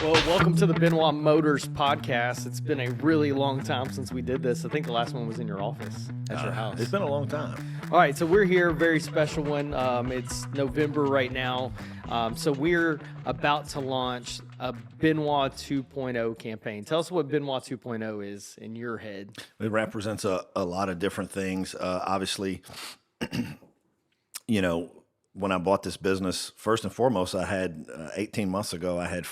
Well, welcome to the Benoit Motors podcast. It's been a really long time since we did this. I think the last one was in your office at your house. It's been a long time. All right, so we're here, very special one. It's November right now. So we're about to launch a Benoit 2.0 campaign. Tell us what Benoit 2.0 is in your head. It represents a lot of different things. Obviously, when I bought this business, first and foremost, I had 18 months ago, I had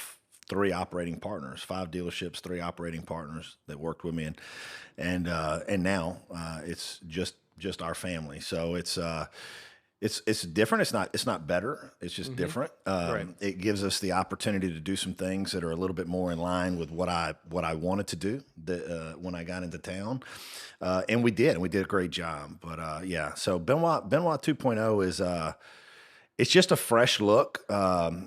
three operating partners, 5 dealerships, 3 operating partners that worked with me, and now it's just our family. So it's different. It's not better. It's just different. Right. It gives us the opportunity to do some things that are a little bit more in line with what I wanted to do when I got into town, and we did a great job. But yeah, so Benoit 2.0 is it's just a fresh look.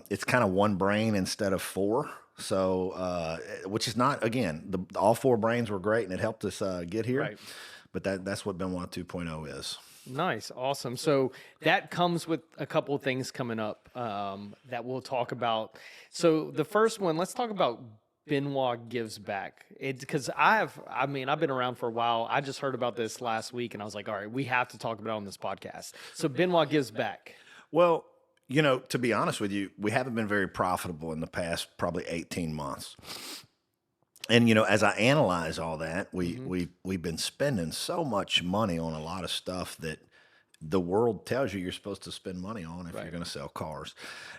It's kind of one brain instead of 4. So, which is not, again, all 4 brains were great and it helped us get here. Right. But that's what Benoit 2.0 is. Nice. Awesome. So that comes with a couple of things coming up that we'll talk about. So the first one, let's talk about Benoit Gives Back. Because I've been around for a while. I just heard about this last week and I was like, all right, we have to talk about it on this podcast. So Benoit Gives Back. Well, to be honest with you, we haven't been very profitable in the past probably 18 months. And, as I analyze all that, we've been spending so much money on a lot of stuff that the world tells you're supposed to spend money on if you're going to sell cars.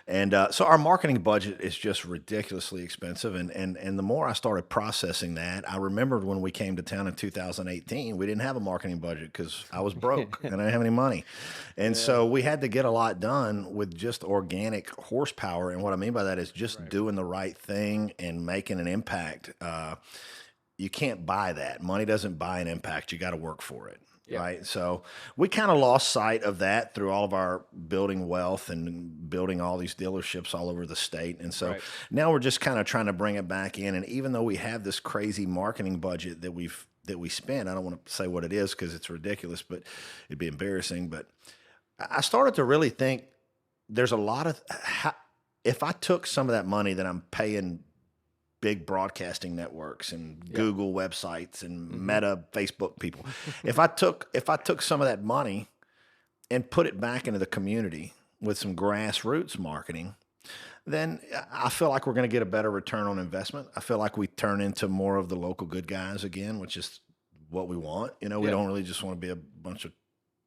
And so our marketing budget is just ridiculously expensive. And the more I started processing that, I remembered when we came to town in 2018, we didn't have a marketing budget because I was broke and I didn't have any money. And so we had to get a lot done with just organic horsepower. And what I mean by that is just doing the right thing and making an impact. You can't buy that. Money doesn't buy an impact. You got to work for it. Yeah. Right. So we kind of lost sight of that through all of our building wealth and building all these dealerships all over the state. And so now we're just kind of trying to bring it back in. And even though we have this crazy marketing budget that we spend, I don't want to say what it is because it's ridiculous, but it'd be embarrassing. But I started to really think there's a lot of, if I took some of that money that I'm paying big broadcasting networks and Google websites and Meta Facebook people. If I took some of that money and put it back into the community with some grassroots marketing, then I feel like we're going to get a better return on investment. I feel like we turn into more of the local good guys again, which is what we want. We don't really just want to be a bunch of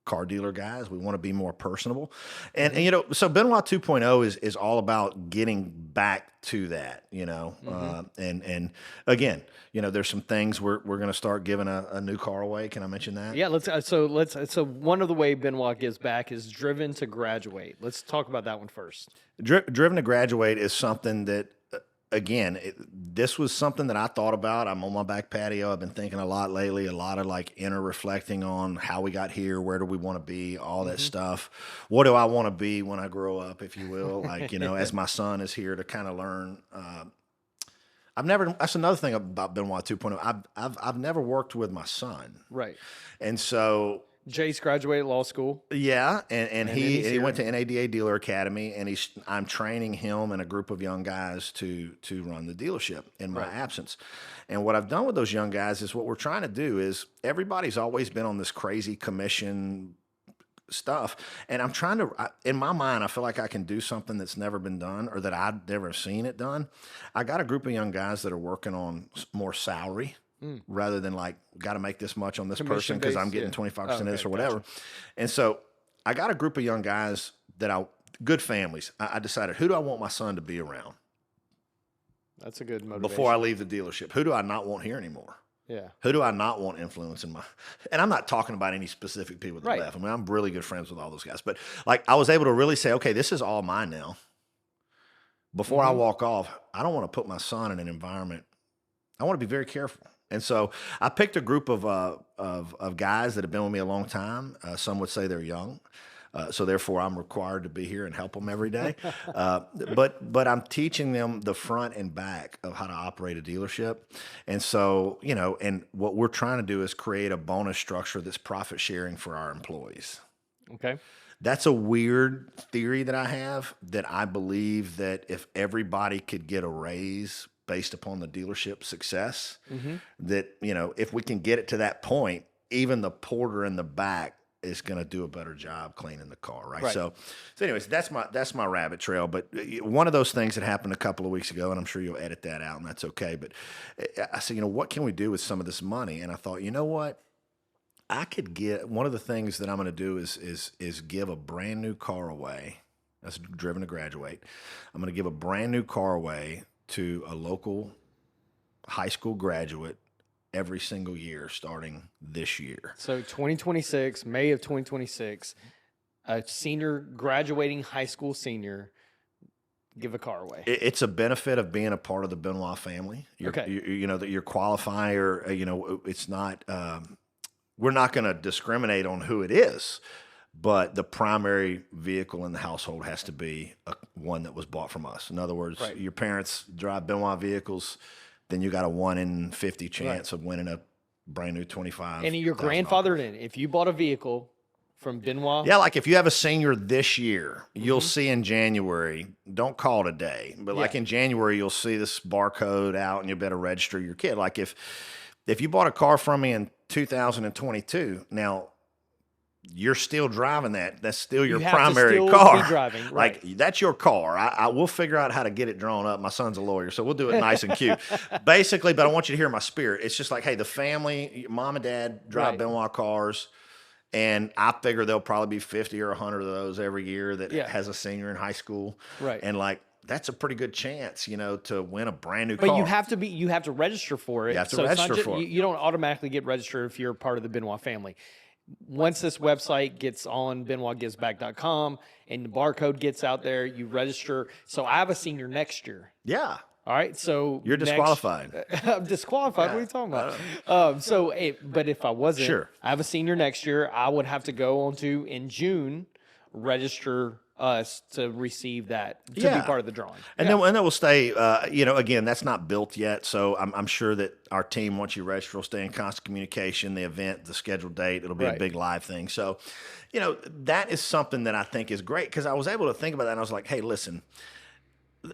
car dealer guys. We want to be more personable. And so Benoit 2.0 is all about getting back to that, and again, there's some things we're going to start giving a new car away. Can I mention that? Yeah, so one of the way Benoit Gives Back is driven to graduate. Let's talk about that one first. Driven to graduate is something that, again, this was something that I thought about. I'm on my back patio. I've been thinking a lot lately, a lot of inner reflecting on how we got here, where do we want to be, all that stuff. What do I want to be when I grow up, if you will? As my son is here to kind of learn. That's another thing about Benoit 2.0. I've never worked with my son. Right. And so Jace graduated law school. Yeah, and he went to NADA Dealer Academy, and I'm training him and a group of young guys to run the dealership in my absence. And what I've done with those young guys is what we're trying to do is everybody's always been on this crazy commission stuff, and I'm trying to, in my mind, I feel like I can do something that's never been done or that I've never seen it done. I got a group of young guys that are working on more salary. Rather than got to make this much on this person because I'm getting 25% of this or whatever. Gotcha. And so I got a group of young guys good families. I decided, who do I want my son to be around? That's a good motivation. Before I leave the dealership, who do I not want here anymore? Yeah. Who do I not want influencing and I'm not talking about any specific people that left. I mean, I'm really good friends with all those guys, but I was able to really say, okay, this is all mine now. Before I walk off, I don't want to put my son in an environment. I want to be very careful. And so I picked a group of guys that have been with me a long time. Some would say they're young. So therefore, I'm required to be here and help them every day. But I'm teaching them the front and back of how to operate a dealership. And so, and what we're trying to do is create a bonus structure that's profit sharing for our employees. Okay. That's a weird theory that I have, that I believe that if everybody could get a raise based upon the dealership success, that, if we can get it to that point, even the porter in the back is going to do a better job cleaning the car, right? Right. So anyways, that's my rabbit trail. But one of those things that happened a couple of weeks ago, and I'm sure you'll edit that out, and that's okay. But I said, what can we do with some of this money? And I thought, you know what? I could get one of the things that I'm going to do is give a brand new car away. That's driven to graduate. I'm going to give a brand new car away to a local high school graduate every single year starting this year. So 2026, May of 2026, a senior graduating high school senior, give a car away. It's a benefit of being a part of the Benoit family. Okay. That your qualifier, it's not, we're not going to discriminate on who it is, but the primary vehicle in the household has to be one that was bought from us. In other words, Right. your parents drive Benoit vehicles, then you got a 1 in 50 chance Right. of winning a brand new 25. And you're grandfathered in. If you bought a vehicle from Benoit, Yeah, like if you have a senior this year, you'll see in January, don't call today, but like Yeah. in January, you'll see this barcode out and you'll better register your kid. Like if you bought a car from me in 2022, now you're still driving that. That's still your have to primary still car. be driving, Like that's your car. I will figure out how to get it drawn up. My son's a lawyer, so we'll do it nice and cute. Basically, but I want you to hear my spirit. It's just like, hey, the family, mom and dad drive Right. Benoit cars. And I figure there'll probably be 50 or 100 of those every year that Yeah. has a senior in high school. Right. And like, that's a pretty good chance, to win a brand new but car. you have to register for it. You have to So it's not register for it. You don't automatically get registered if you're part of the Benoit family. Once this website gets on BenoitGivesBack.com and the barcode gets out there, you register. So I have a senior next year. Yeah. All right, so You're disqualified. I'm disqualified. What are you talking about? But if I wasn't, Sure. I have a senior next year. I would have to go on to in June register us to receive that to Yeah. be part of the drawing. And then we'll stay, again, that's not built yet. So I'm sure that our team, once you register, will stay in constant communication, the event, the scheduled date. It'll be a Right. big live thing. So, that is something that I think is great because I was able to think about that and I was like, hey, listen,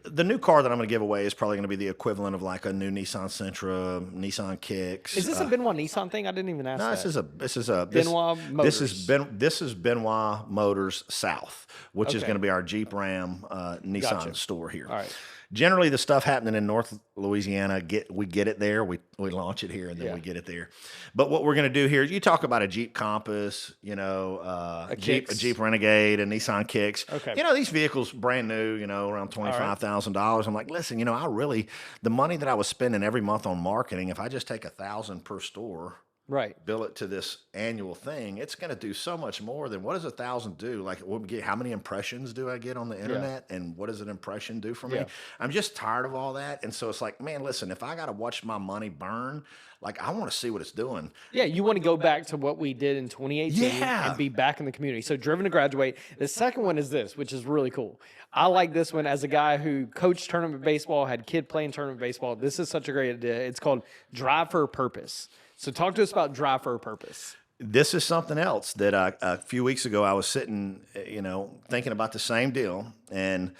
the new car that I'm going to give away is probably going to be the equivalent of like a new Nissan Sentra, Nissan Kicks. Is this a Benoit Nissan thing? I didn't even ask No, that. this is a Benoit This Motors. is Benoit Motors South, which is Okay. going to be our Jeep Ram Nissan Gotcha. store here. All right. Generally, the stuff happening in North Louisiana, we get it there. We launch it here, and then Yeah. we get it there. But what we're going to do here, you talk about a Jeep Compass, Kicks. a Jeep Renegade, a Nissan Kicks. Okay. These vehicles brand new, around $25,000. I'm like, listen, the money that I was spending every month on marketing, if I just take $1,000 per store, Right. bill it to this annual thing, it's going to do so much more than what does 1,000 do? Like, how many impressions do I get on the internet, and what does an impression do for me? Yeah. I'm just tired of all that, and so it's like, man, listen, if I got to watch my money burn, like I want to see what it's doing. Yeah, you want to go back to what we did in 2018 Yeah. and be back in the community. So driven to graduate. The second one is this, which is really cool. I like this one as a guy who coached tournament baseball, had kid playing tournament baseball. This is such a great idea. It's called Drive for a Purpose. So talk to us about Drive for a Purpose. This is something else that a few weeks ago I was sitting, thinking about the same deal. And,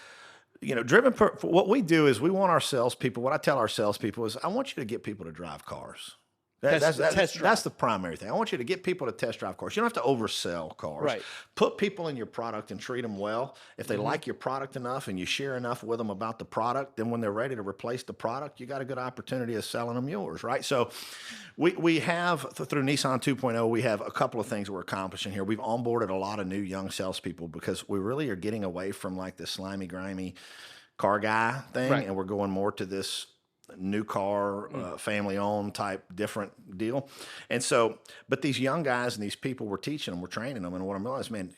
what we do is we want our salespeople, what I tell our salespeople is I want you to get people to drive cars. Test drive. That's the primary thing. I want you to get people to test drive cars. You don't have to oversell cars. Right. Put people in your product and treat them well. If they like your product enough and you share enough with them about the product, then when they're ready to replace the product, you got a good opportunity of selling them yours, right? So we have, through Nissan 2.0, we have a couple of things we're accomplishing here. We've onboarded a lot of new young salespeople because we really are getting away from like this slimy, grimy car guy thing, Right. and we're going more to this new car, family owned type different deal. And so, but these young guys and these people, we're teaching them, we're training them. And what I'm realizing, man,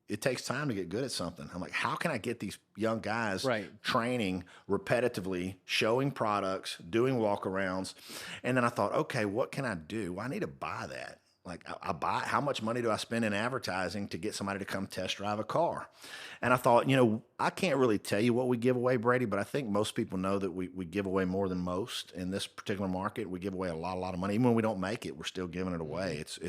it takes time to get good at something. I'm like, how can I get these young guys Right. training repetitively, showing products, doing walkarounds? And then I thought, okay, what can I do? Well, I need to buy that. Like I buy, how much money do I spend in advertising to get somebody to come test drive a car? And I thought, I can't really tell you what we give away, Brady, but I think most people know that we give away more than most in this particular market. We give away a lot of money. Even when we don't make it, we're still giving it away. It's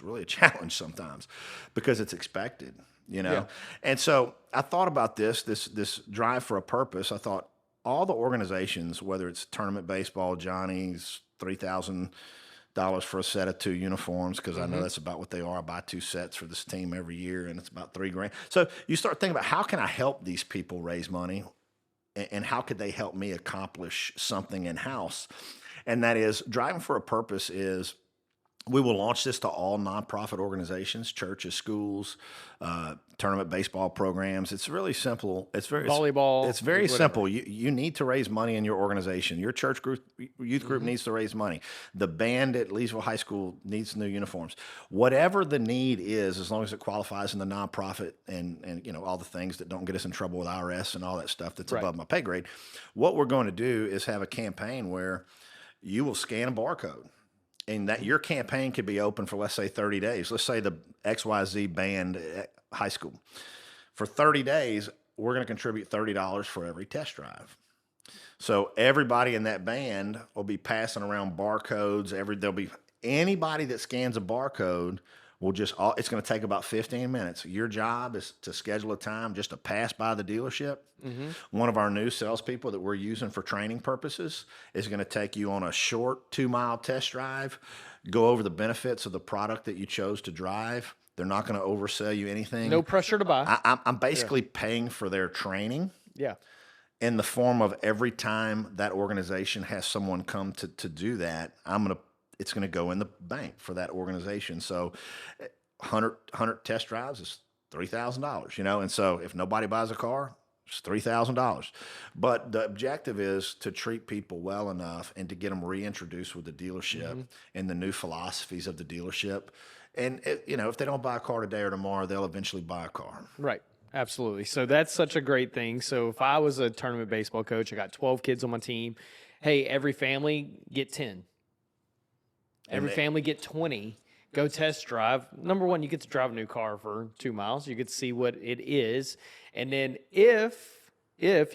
really a challenge sometimes because it's expected. you know? Yeah. And so I thought about this drive for a purpose. I thought all the organizations, whether it's tournament baseball, Johnny's, $3,000 for a set of 2 uniforms, because I know that's about what they are. I buy 2 sets for this team every year, and it's about $3,000. So you start thinking about, how can I help these people raise money, and how could they help me accomplish something in-house? And that is, driving for a purpose is, we will launch this to all nonprofit organizations, churches, schools, tournament baseball programs. It's really simple. It's very Volleyball, It's very whatever. simple. You need to raise money in your organization. Your church group, youth group needs to raise money. The band at Leesville High School needs new uniforms. Whatever the need is, as long as it qualifies in the nonprofit and all the things that don't get us in trouble with IRS and all that stuff that's Right. above my pay grade. What we're going to do is have a campaign where you will scan a barcode. And that your campaign could be open for, let's say, 30 days. Let's say the XYZ band at high school. For 30 days, we're going to contribute $30 for every test drive. So everybody in that band will be passing around barcodes. There'll be anybody that scans a barcode will it's going to take about 15 minutes. Your job is to schedule a time just to pass by the dealership. One of our new salespeople that we're using for training purposes is going to take you on a short 2-mile test drive, go over the benefits of the product that you chose to drive. They're not going to oversell you anything. No pressure to buy. I'm basically paying for their training Yeah. in the form of, every time that organization has someone come to do that, it's going to go in the bank for that organization. So 100 test drives is $3,000, and so if nobody buys a car, it's $3,000. But the objective is to treat people well enough and to get them reintroduced with the dealership and the new philosophies of the dealership. And if they don't buy a car today or tomorrow, they'll eventually buy a car. Right. Absolutely. So that's such a great thing. So if I was a tournament baseball coach, I got 12 kids on my team. Hey, every family get 10. Every family get 20. Go test drive. Number one, you get to drive a new car for 2 miles. You get to see what it is. And then if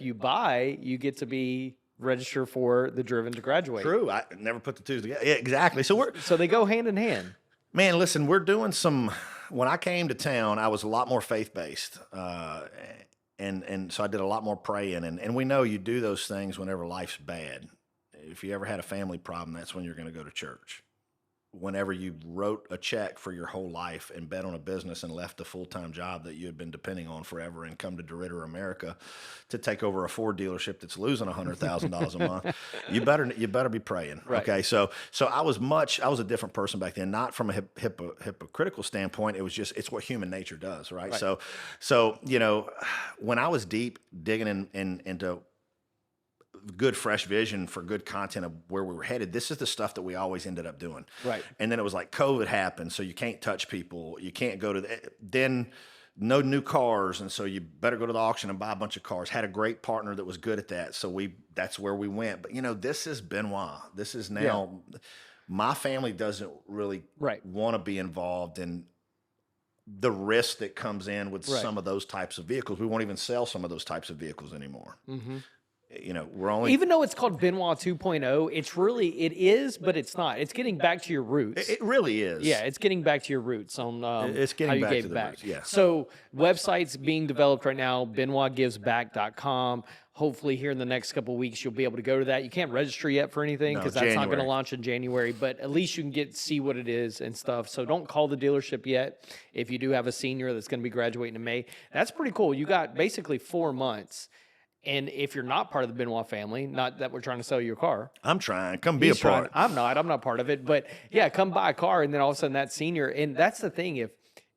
you buy, you get to be registered for the Driven to Graduate. True. I never put the two together. Yeah, exactly. So they go hand in hand. Man, listen, we're doing when I came to town, I was a lot more faith-based. And so I did a lot more praying. And we know you do those things whenever life's bad. If you ever had a family problem, that's when you're going to go to church. Whenever you wrote a check for your whole life and bet on a business and left the full-time job that you had been depending on forever and come to DeRidder, America to take over a Ford dealership that's losing $100,000 a month, you better be praying. Right. Okay. So I was a different person back then, not from a hypocritical standpoint. It was just, it's what human nature does. Right. So, when I was deep digging into good fresh vision for good content of where we were headed, this is the stuff that we always ended up doing. Right. And then it was like COVID happened, so you can't touch people, you can't go to then no new cars, and so you better go to the auction and buy a bunch of cars. Had a great partner that was good at that, so that's where we went. But this is Benoit. This is now my family doesn't really want to be involved in the risk that comes in with some of those types of vehicles. We won't even sell some of those types of vehicles anymore. We're only, even though it's called Benoit 2.0, it is, but it's not. It's getting back to your roots. It really is. Yeah, it's getting back to your roots on it's getting how you back gave to the back. roots, yeah. So websites being developed right now, BenoitGivesBack.com. Hopefully here in the next couple of weeks, you'll be able to go to that. You can't register yet for anything because that's not going to launch in January, but at least you can see what it is and stuff. So don't call the dealership yet if you do have a senior that's going to be graduating in May. That's pretty cool. You got basically 4 months. And if you're not part of the Benoit family, not that we're trying to sell you a car. I'm trying. Come be a part. I'm not part of it. But yeah, come buy a car, and then all of a sudden that senior, and that's the thing.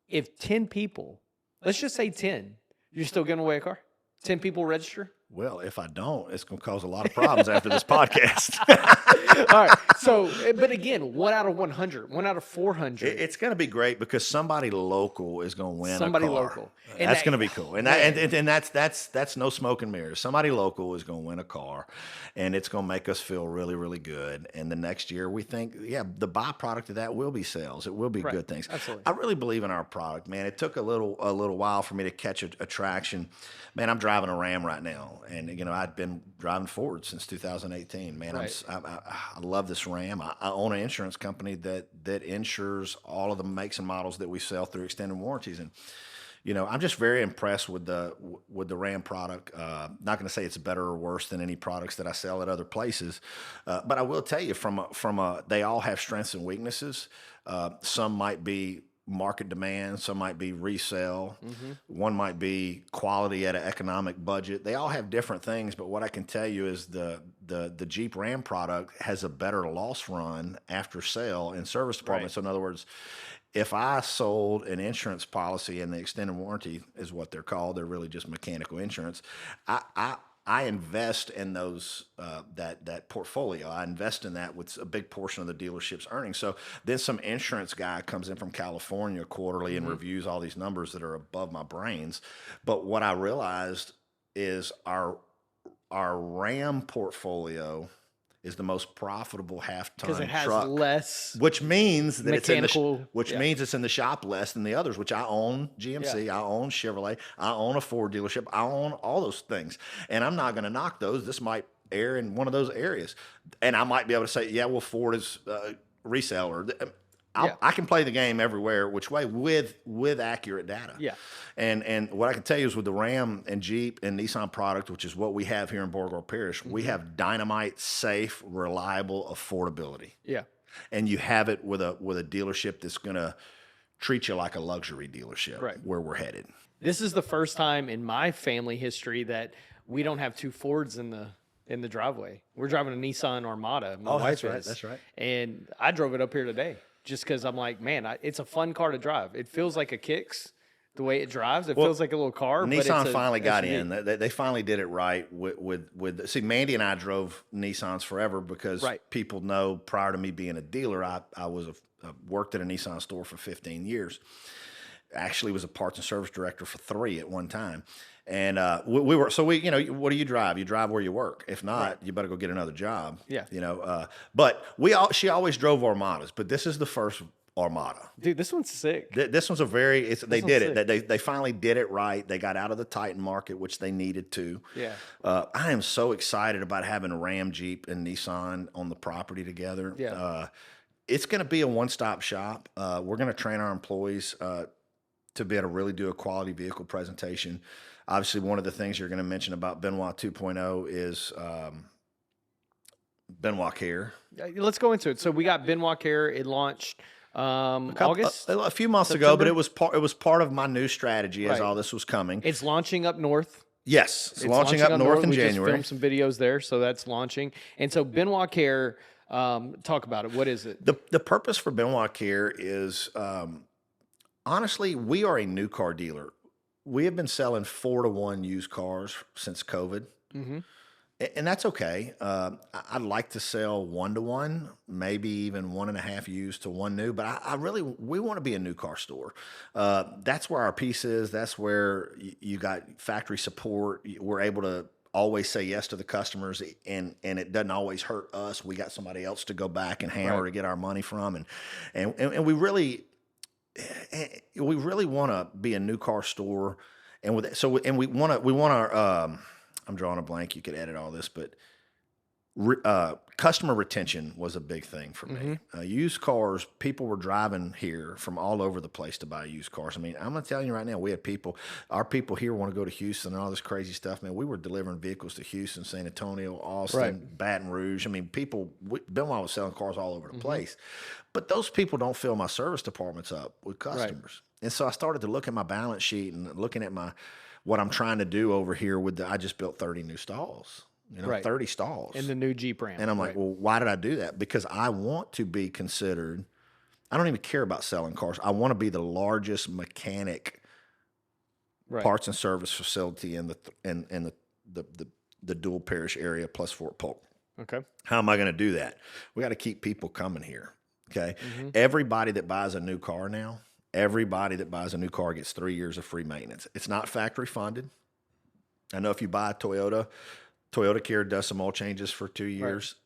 If 10 people, let's just say 10, you're still giving away a car? 10 people register? Well, if I don't, it's going to cause a lot of problems after this podcast. All right. So, but again, 1 out of 100, 1 out of 400. It's going to be great because somebody local is going to win Somebody a car. local. And that's going to be cool. And that's no smoke and mirrors. Somebody local is going to win a car, and it's going to make us feel really, really good. And the next year, we think, the byproduct of that will be sales. It will be good things. Absolutely. I really believe in our product, man. It took a little while for me to catch a traction. Man, I'm driving a Ram right now, and I'd been driving Ford since 2018. Man, I love this Ram. I own an insurance company that insures all of the makes and models that we sell through extended warranties. And I'm just very impressed with the Ram product. Not going to say it's better or worse than any products that I sell at other places, but I will tell you they all have strengths and weaknesses. Some might be market demand, some might be resale, one might be quality at an economic budget. They all have different things, but what I can tell you is the Jeep Ram product has a better loss run after sale in service department. So in other words, if I sold an insurance policy, and the extended warranty is what they're called, they're really just mechanical insurance. I invest in those that portfolio. I invest in that with a big portion of the dealership's earnings. So then some insurance guy comes in from California quarterly and reviews all these numbers that are above my brains. But what I realized is our Ram portfolio is the most profitable half-ton Because it has truck, less which means that mechanical, means it's in the shop less than the others. Which I own GMC, I own Chevrolet, I own a Ford dealership, I own all those things, and I'm not going to knock those. This might err in one of those areas, and I might be able to say, yeah, well, Ford is reseller. I can play the game everywhere, which way, with accurate data. Yeah. And what I can tell you is with the Ram and Jeep and Nissan product, which is what we have here in Beauregard Parish, we have dynamite, safe, reliable affordability. Yeah. And you have it with a dealership that's going to treat you like a luxury dealership, where we're headed. This is the first time in my family history that we don't have two Fords in the driveway. We're driving a Nissan Armada. My wife is. That's right. And I drove it up here today just because I'm like, man, it's a fun car to drive. It feels like a Kicks. The way it drives, it feels like a little car. Nissan finally got in. They finally did it right with. See, Mandy and I drove Nissans forever because people know prior to me being a dealer, I worked at a Nissan store for 15 years. Actually, was a parts and service director for 3 at one time. And we were, what do you drive? You drive where you work. If not, you better go get another job. Yeah. But she always drove Armadas, but this is the first Armada. Dude, this one's sick. This one's they did it. They finally did it right. They got out of the Titan market, which they needed to. Yeah. I am so excited about having a Ram, Jeep, and Nissan on the property together. Yeah. It's going to be a one-stop shop. We're going to train our employees to be able to really do a quality vehicle presentation. Obviously, one of the things you're going to mention about Benoit 2.0 is Benoit Care. Let's go into it. So we got Benoit Care. It launched August, a few months ago, but it was part of my new strategy as all this was coming. It's launching up north. Yes, it's launching up north in we January. Just filmed some videos there, so that's launching. And so Benoit Care, talk about it. What is it? The purpose for Benoit Care is honestly, we are a new car dealer. We have been selling 4-to-1 used cars since COVID. And that's okay. I'd like to sell 1-to-1, maybe even 1.5 used to 1 new, but we want to be a new car store. That's where our piece is. That's where you got factory support. We're able to always say yes to the customers, and it doesn't always hurt us. We got somebody else to go back and hammer to get our money from, and we really want to be a new car store, and we want our. I'm drawing a blank. You could edit all this, but customer retention was a big thing for me. Used cars, people were driving here from all over the place to buy used cars. I mean, I'm going to tell you right now, we had our people here want to go to Houston and all this crazy stuff. Man, we were delivering vehicles to Houston, San Antonio, Austin, Baton Rouge. I mean, Benoit was selling cars all over the place. But those people don't fill my service departments up with customers. And so I started to look at my balance sheet and looking at what I'm trying to do over here I just built 30 new stalls, 30 stalls. In the new Jeep Ram. And I'm like, well, why did I do that? Because I want to be considered, I don't even care about selling cars. I want to be the largest mechanic parts and service facility in the dual parish area plus Fort Polk. Okay. How am I going to do that? We got to keep people coming here. Okay. Everybody that buys a new car now, gets 3 years of free maintenance. It's not factory funded. I know if you buy a Toyota Care does some oil changes for 2 years.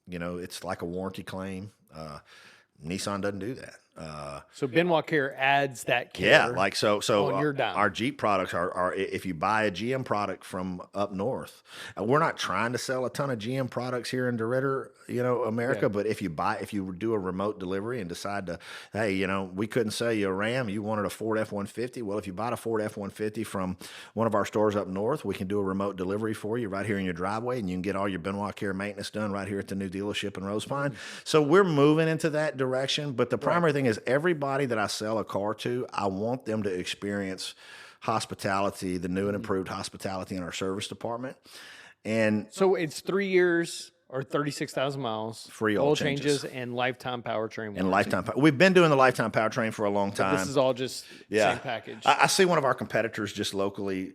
It's like a warranty claim. Nissan doesn't do that. So Benoit Care adds that care. Yeah, like so. on your dime. Our Jeep products are if you buy a GM product from up north, we're not trying to sell a ton of GM products here in DeRidder, America. Yeah. But if you do a remote delivery and decide to, hey, we couldn't sell you a Ram, you wanted a Ford F-150. Well, if you bought a Ford F-150 from one of our stores up north, we can do a remote delivery for you right here in your driveway, and you can get all your Benoit Care maintenance done right here at the new dealership in Rose Pine. So we're moving into that direction. But the primary thing is everybody that I sell a car to, I want them to experience hospitality, the new and improved hospitality in our service department. And So it's 3 years or 36,000 miles, Free oil changes. and lifetime powertrain. and lifetime, we've been doing the lifetime powertrain for a long time. This is all just same package. I see one of our competitors just locally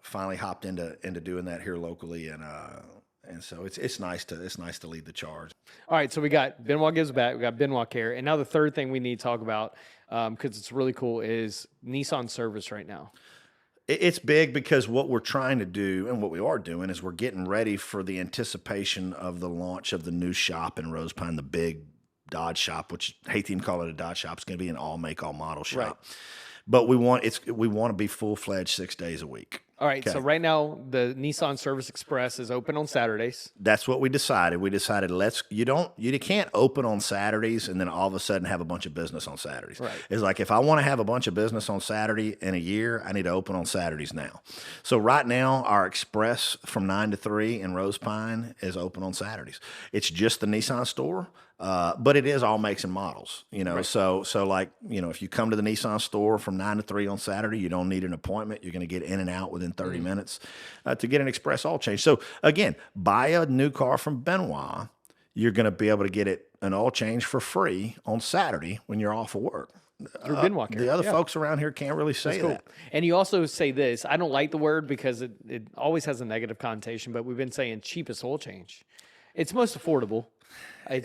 finally hopped into doing that here locally, and so it's nice to lead the charge. All right, so we got Benoit Gives Back, we got Benoit Care, and now the third thing we need to talk about, because it's really cool, is Nissan Service right now. It's big because what we're trying to do and what we are doing is we're getting ready for the anticipation of the launch of the new shop in Rose Pine, the big Dodge shop, which I hate to even call it a Dodge shop. It's going to be an all make, all model shop. Right. But we want to be full-fledged 6 days a week. All right, so right now the Nissan Service Express is open on Saturdays. That's what we decided. We decided you can't open on Saturdays and then all of a sudden have a bunch of business on Saturdays. Right. It's like if I want to have a bunch of business on Saturday in a year, I need to open on Saturdays now. So right now our Express from 9 to 3 in Rose Pine is open on Saturdays. It's just the Nissan store. But it is all makes and models, Right. So like, if you come to the Nissan store from 9 to 3 on Saturday, you don't need an appointment. You're going to get in and out within 30 minutes to get an express oil change. So again, buy a new car from Benoit. You're going to be able to get an oil change for free on Saturday when you're off of work. Through Benoit Care. The other folks around here can't really say that. And you also say this. I don't like the word because it always has a negative connotation, but we've been saying cheapest oil change. It's most affordable. I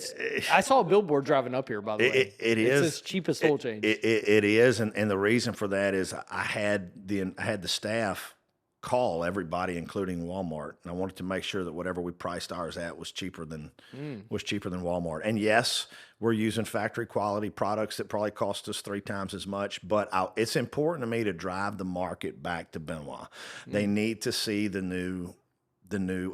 saw a billboard driving up here, by the way. It is. It says cheapest oil change. It is, and the reason for that is I had the staff call everybody, including Walmart, and I wanted to make sure that whatever we priced ours at was cheaper than Walmart. And yes, we're using factory quality products that probably cost us 3 times as much, but it's important to me to drive the market back to Benoit. They need to see the new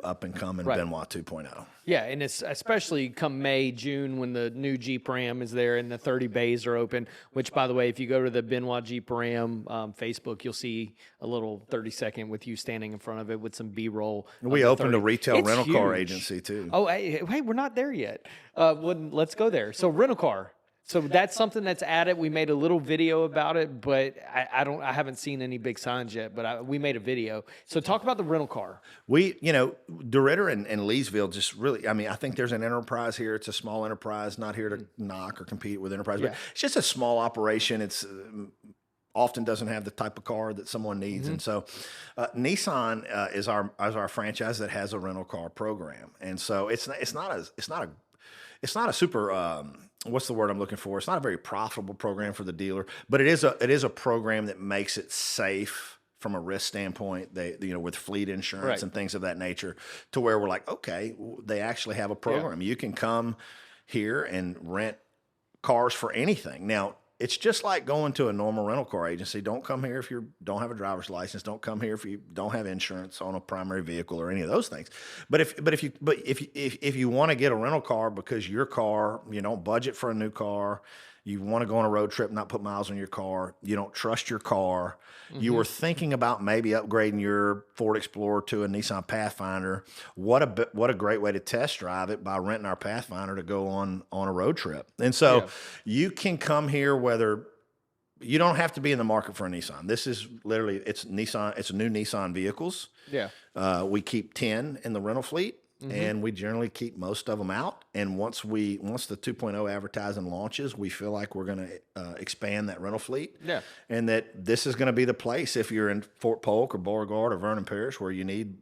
up and coming Benoit 2.0. Yeah, and it's especially come May, June when the new Jeep Ram is there and the 30 bays are open, which, by the way, if you go to the Benoit Jeep Ram Facebook, you'll see a little 30-second with you standing in front of it with some B-roll. We opened a retail It's rental car huge. agency, too. Oh, hey, we're not there yet. Let's go there. So rental car. So that's something that's added. We made a little video about it, but I haven't seen any big signs yet, but we made a video. So talk about the rental car. DeRidder and Leesville just really, I think there's an enterprise here. It's a small enterprise, not here to knock or compete with enterprise, but it's just a small operation. It's often doesn't have the type of car that someone needs. And so Nissan is our franchise that has a rental car program. And so it's not a super, what's the word I'm looking for? It's not a very profitable program for the dealer, but it is a program that makes it safe from a risk standpoint. With fleet insurance and things of that nature, to where we're like, okay, they actually have a program. You can come here and rent cars for anything. Now, it's just like going to a normal rental car agency. Don't come here if you don't have a driver's license. Don't come here if you don't have insurance on a primary vehicle or any of those things. But if you want to get a rental car because your car, you don't budget for a new car, you want to go on a road trip, not put miles on your car, you don't trust your car, you were thinking about maybe upgrading your Ford Explorer to a Nissan Pathfinder, what a great way to test drive it by renting our Pathfinder to go on a road trip. And so you can come here whether you don't have to be in the market for a Nissan. This is literally, it's Nissan, it's new Nissan vehicles. Yeah. We keep 10 in the rental fleet. And we generally keep most of them out. And once the 2.0 advertising launches, we feel like we're going to expand that rental fleet. Yeah. And that this is going to be the place if you're in Fort Polk or Beauregard or Vernon Parish where you need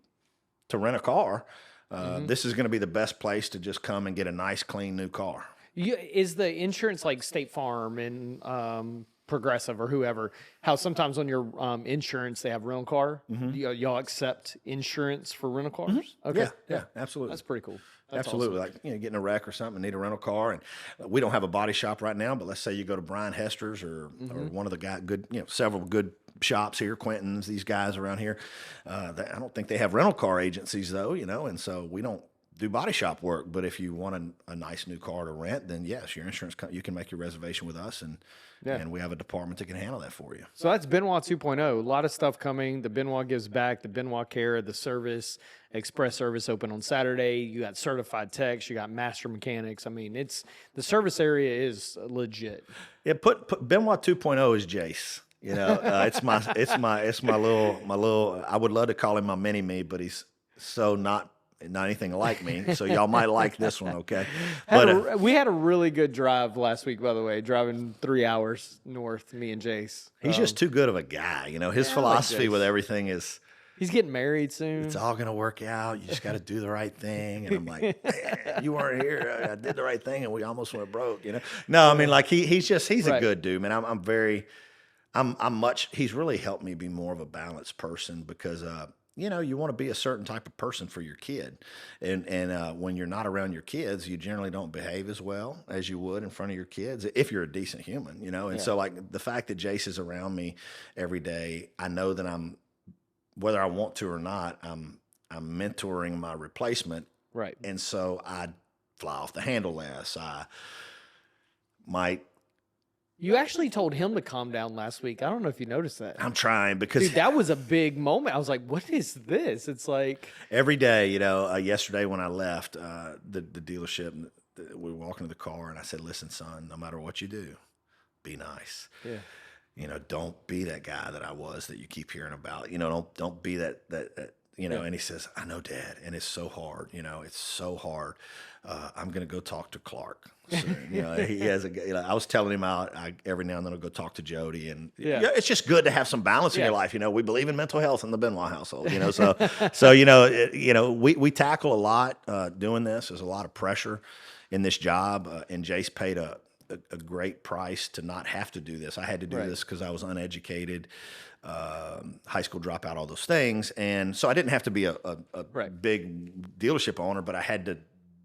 to rent a car. This is going to be the best place to just come and get a nice, clean new car. Is the insurance like State Farm and Progressive or whoever, how sometimes on your insurance they have rental car. Y'all accept insurance for rental cars? Okay, Yeah, absolutely. that's pretty cool. That's Absolutely. awesome. Like, getting a wreck or something, need a rental car. And we don't have a body shop right now, but let's say you go to Brian Hester's or one of the several good shops here, Quentin's, these guys around here. I don't think they have rental car agencies though, and so we don't do body shop work. But if you want a nice new car to rent, then yes, your insurance, you can make your reservation with us, and we have a department that can handle that for you. So that's Benoit 2.0. A lot of stuff coming. The Benoit Gives Back, the Benoit Care, the service, express service open on Saturday. You got certified techs, you got master mechanics. I mean, the service area is legit. Yeah, put Benoit 2.0 is Jace. It's my little. I would love to call him my mini me, but he's so not anything like me. So y'all might like this one, okay? But we had a really good drive last week, by the way, driving 3 hours north, me and Jace. He's just too good of a guy. His philosophy with everything is, he's getting married soon. it's all going to work out. You just got to do the right thing. And I'm like, man, you weren't here. I did the right thing and we almost went broke, No, I mean, like he's Right. a good dude, man. He's really helped me be more of a balanced person because, you want to be a certain type of person for your kid. And when you're not around your kids, you generally don't behave as well as you would in front of your kids if you're a decent human, And so like the fact that Jace is around me every day, I know that whether I want to or not, I'm mentoring my replacement. Right. And so I fly off the handle less. I might. You actually told him to calm down last week. I don't know if you noticed that. I'm trying because Dude, that was a big moment. I was like, what is this? It's like every day, yesterday when I left the dealership, we were walking to the car and I said, listen, son, no matter what you do, be nice. Yeah. Don't be that guy that I was that you keep hearing about. Don't be that. And he says, I know, Dad, and it's so hard. It's so hard. I'm going to go talk to Clark soon. He has I was telling him every now and then I'll go talk to Jody, and it's just good to have some balance in your life. We believe in mental health in the Benoit household. So we tackle a lot doing this. There's a lot of pressure in this job, and Jace paid a great price to not have to do this. I had to do this because I was uneducated, high school dropout, all those things. And so I didn't have to be a big dealership owner, but I had to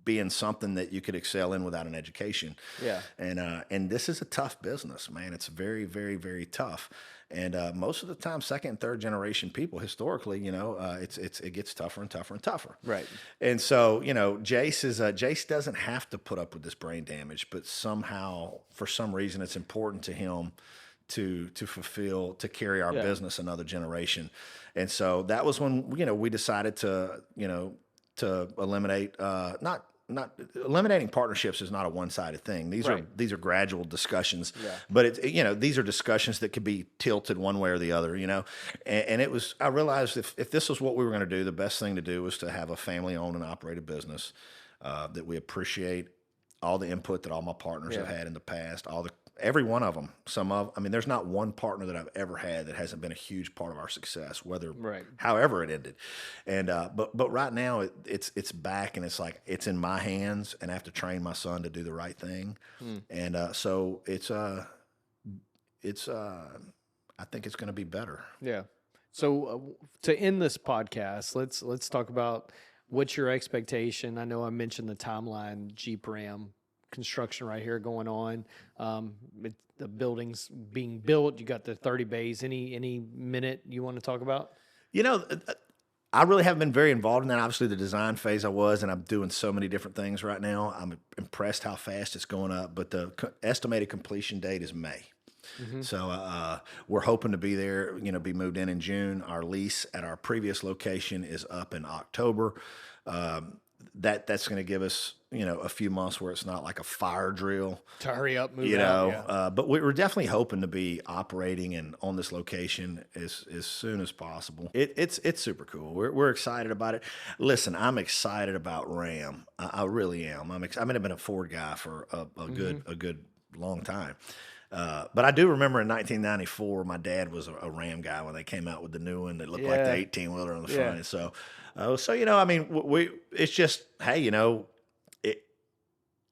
be in something that you could excel in without an education. Yeah. And this is a tough business, man. It's very, very, very tough. And most of the time, second and third generation people, historically, it gets tougher and tougher and tougher. Right. And so, Jace doesn't have to put up with this brain damage, but somehow, for some reason, it's important to him to carry our business another generation. And so that was when we decided to eliminate not eliminating partnerships is not a one-sided thing. These are gradual discussions, but these are discussions that could be tilted one way or the other, and it was, I realized if this was what we were going to do, the best thing to do was to have a family-owned and operated business, that we appreciate all the input that all my partners have had in the past, every one of them. There's not one partner that I've ever had that hasn't been a huge part of our success, however it ended. And but right now it's back, and it's like it's in my hands, and I have to train my son to do the right thing. And so it's I think it's going to be better. Yeah. So to end this podcast, let's talk about what's your expectation. I know I mentioned the timeline, Jeep Ram construction right here going on. The building's being built. You got the 30 bays. Any minute you want to talk about? I really haven't been very involved in that. Obviously, the design phase I was, and I'm doing so many different things right now. I'm impressed how fast it's going up, but the estimated completion date is May. So we're hoping to be there, be moved in June. Our lease at our previous location is up in October. That's going to give us, a few months where it's not like a fire drill to hurry up, move out. But we're definitely hoping to be operating and on this location as soon as possible. It's super cool. We're excited about it. Listen, I'm excited about Ram. I really am. I've been a Ford guy for a good long time. But I do remember in 1994, my dad was a Ram guy when they came out with the new one that looked like the 18-wheeler on the front. And so it's just, hey,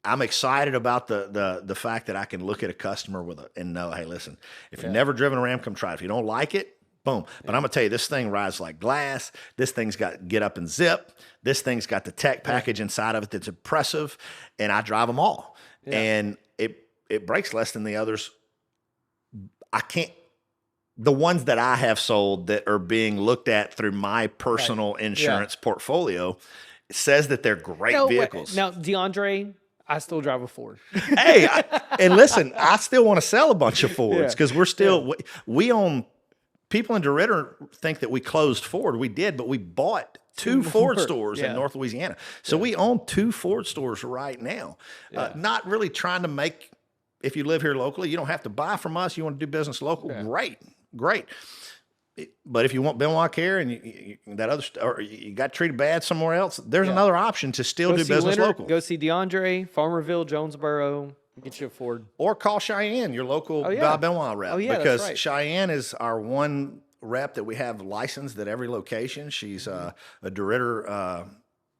I'm excited about the fact that I can look at a customer and know, hey, listen, if you've never driven a Ram, come try it. If you don't like it, boom. But I'm gonna tell you, this thing rides like glass. This thing's got get up and zip. This thing's got the tech package inside of it that's impressive, and I drive them all. And it breaks less than the others. I can't. The ones that I have sold that are being looked at through my personal insurance portfolio says that they're great vehicles. Now, DeAndre, I still drive a Ford. Hey, and listen, I still want to sell a bunch of Fords because we're still we own. People in DeRidder think that we closed Ford. We did, but we bought 2 Ford stores in North Louisiana. So we own 2 Ford stores right now. Not really trying to make. If you live here locally, you don't have to buy from us. You want to do business local, great. But if you want Benoit care and or you got treated bad somewhere else, there's another option to still do business local. Go see DeAndre, Farmerville, Jonesboro, get you a Ford. Or call Cheyenne, your local Benoit rep. Because that's right. Cheyenne is our one rep that we have licensed at every location. She's a DeRidder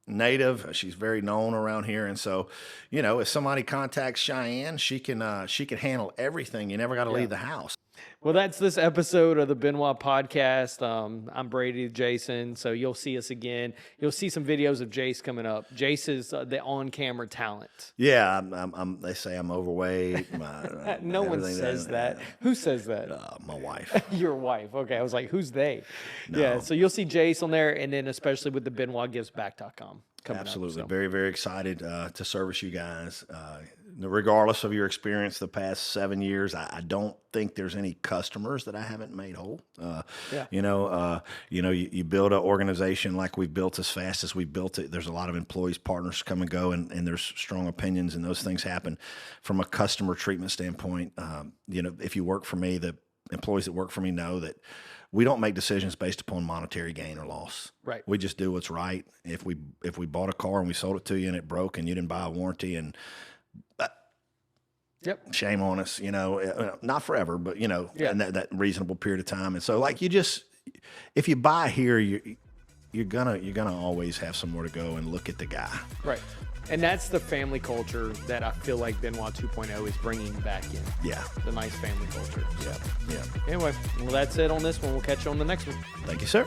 native. She's very known around here, and so if somebody contacts Cheyenne, she can handle everything. You never got to leave the house. Well, that's this episode of the Benoit podcast. I'm Brady, Jason. So you'll see us again. You'll see some videos of Jace coming up. Jace is the on-camera talent. Yeah, they say I'm overweight. No one says that. Who says that? My wife. Your wife. Okay, I was like, who's they? No. Yeah, so you'll see Jace on there, and then especially with the BenoitGivesBack.com. Absolutely. Up, so. Very, very excited to service you guys. Regardless of your experience the past 7 years, I don't think there's any customers that I haven't made whole. You build an organization like we've built as fast as we built it. There's a lot of employees, partners come and go, and there's strong opinions, and those things happen. From a customer treatment standpoint, if you work for me, the employees that work for me know that we don't make decisions based upon monetary gain or loss. Right. We just do what's right. If we bought a car and we sold it to you and it broke and you didn't buy a warranty and shame on us, not forever, but in that reasonable period of time. And so if you buy here, you're gonna always have somewhere to go and look at the guy. Right. And that's the family culture that I feel like Benoit 2.0 is bringing back in. Yeah. The nice family culture. So. Yeah. Anyway, well, that's it on this one. We'll catch you on the next one. Thank you, sir.